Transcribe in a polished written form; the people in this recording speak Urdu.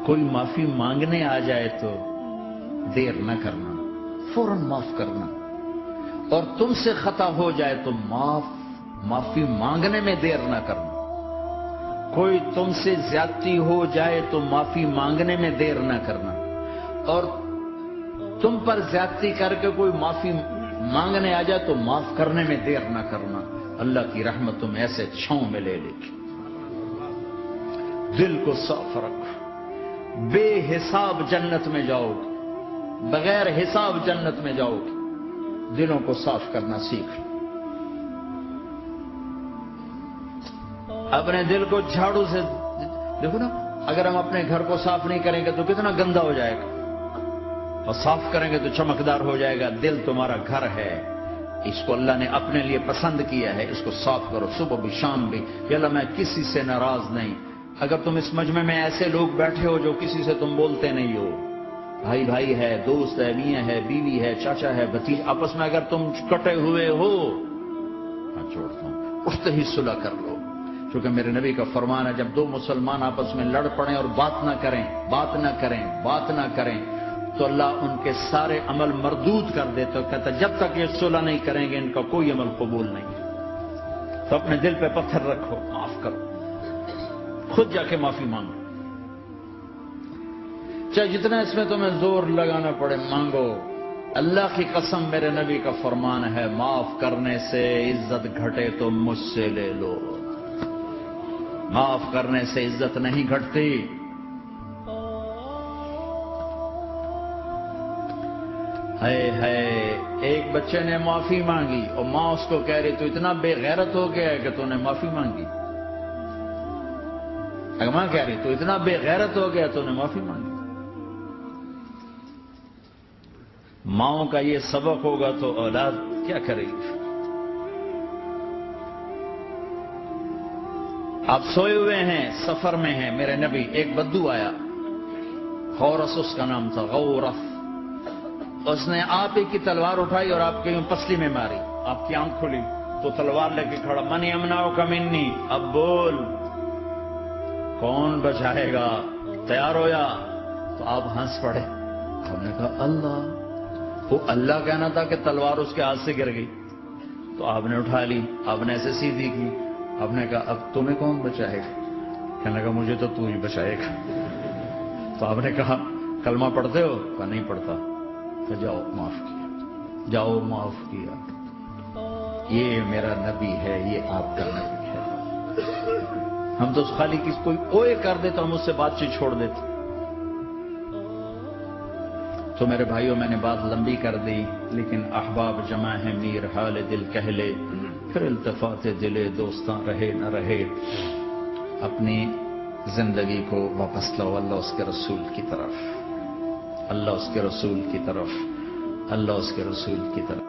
کوئی معافی مانگنے آ جائے تو دیر نہ کرنا، فوراً معاف کرنا، اور تم سے خطا ہو جائے تو معافی مانگنے میں دیر نہ کرنا۔ کوئی تم سے زیادتی ہو جائے تو معافی مانگنے میں دیر نہ کرنا، اور تم پر زیادتی کر کے کوئی معافی مانگنے آ جائے تو معاف کرنے میں دیر نہ کرنا۔ اللہ کی رحمت تم ایسے چھاؤں میں لے لے گی۔ دل کو صاف رکھو، بے حساب جنت میں جاؤ گے، بغیر حساب جنت میں جاؤ گے۔ دلوں کو صاف کرنا سیکھ لو۔ اپنے دل کو جھاڑو سے دیکھو نا، اگر ہم اپنے گھر کو صاف نہیں کریں گے تو کتنا گندا ہو جائے گا، اور صاف کریں گے تو چمکدار ہو جائے گا۔ دل تمہارا گھر ہے، اس کو اللہ نے اپنے لیے پسند کیا ہے، اس کو صاف کرو صبح بھی شام بھی۔ کہ اللہ میں کسی سے ناراض نہیں۔ اگر تم اس مجمع میں ایسے لوگ بیٹھے ہو جو کسی سے تم بولتے نہیں ہو، بھائی بھائی ہے، دوست ہے، میاں ہے، بیوی ہے، چاچا ہے، بھتیجا، آپس میں اگر تم کٹے ہوئے ہو، میں چھوڑتا ہوں، اٹھتے ہی صلح کر لو۔ کیونکہ میرے نبی کا فرمان ہے، جب دو مسلمان آپس میں لڑ پڑیں اور بات نہ کریں تو اللہ ان کے سارے عمل مردود کر دیتا، کہتا جب تک یہ صلح نہیں کریں گے ان کا کوئی عمل قبول نہیں ہے۔ تو اپنے دل پہ پتھر رکھو، معاف کرو، خود جا کے معافی مانگو، چاہے جتنا اس میں تمہیں زور لگانا پڑے مانگو۔ اللہ کی قسم میرے نبی کا فرمان ہے، معاف کرنے سے عزت گھٹے تو مجھ سے لے لو، معاف کرنے سے عزت نہیں گھٹتی۔ ہے ایک بچے نے معافی مانگی اور ماں اس کو کہہ رہی تو اتنا بے غیرت ہو گیا ہے کہ تو نے معافی مانگی۔ اگر ماں کہہ رہی تو اتنا بے غیرت ہو گیا تو نے معافی مانگی۔ ماؤں کا یہ سبق ہوگا تو اولاد کیا کرے گی؟ آپ سوئے ہوئے ہیں، سفر میں ہیں، میرے نبی، ایک بدو آیا، خورس اس کا نام تھا، غورف۔ اس نے آپ ہی کی تلوار اٹھائی اور آپ کی پسلی میں ماری، آپ کی آنکھ کھلی تو تلوار لے کے کھڑا، من یمنعک منی، اب بول کون بچائے گا؟ تیار ہویا تو آپ ہنس پڑے۔ ہم نے کہا اللہ، وہ اللہ کہنا تھا کہ تلوار اس کے ہاتھ سے گر گئی، تو آپ نے اٹھا لی، آپ نے ایسے سیدھی کی، آپ نے کہا اب تمہیں کون بچائے گا؟ کہنے لگا مجھے تو ہی بچائے گا۔ تو آپ نے کہا کلمہ پڑھتے ہو؟ کہا نہیں پڑھتا۔ کہ جاؤ معاف کیا، جاؤ معاف کیا۔ یہ میرا نبی ہے، یہ آپ کا نبی ہے۔ ہم تو خالی کسی کوئی اوئے کر دے تو ہم اس سے بات چیت چھوڑ دیتے۔ تو میرے بھائیوں میں نے بات لمبی کر دی، لیکن احباب جمع ہے میر حال دل کہہ لے، پھر التفات دلے دوستاں رہے نہ رہے۔ اپنی زندگی کو واپس لاؤ اللہ اس کے رسول کی طرف، اللہ اس کے رسول کی طرف، اللہ اس کے رسول کی طرف۔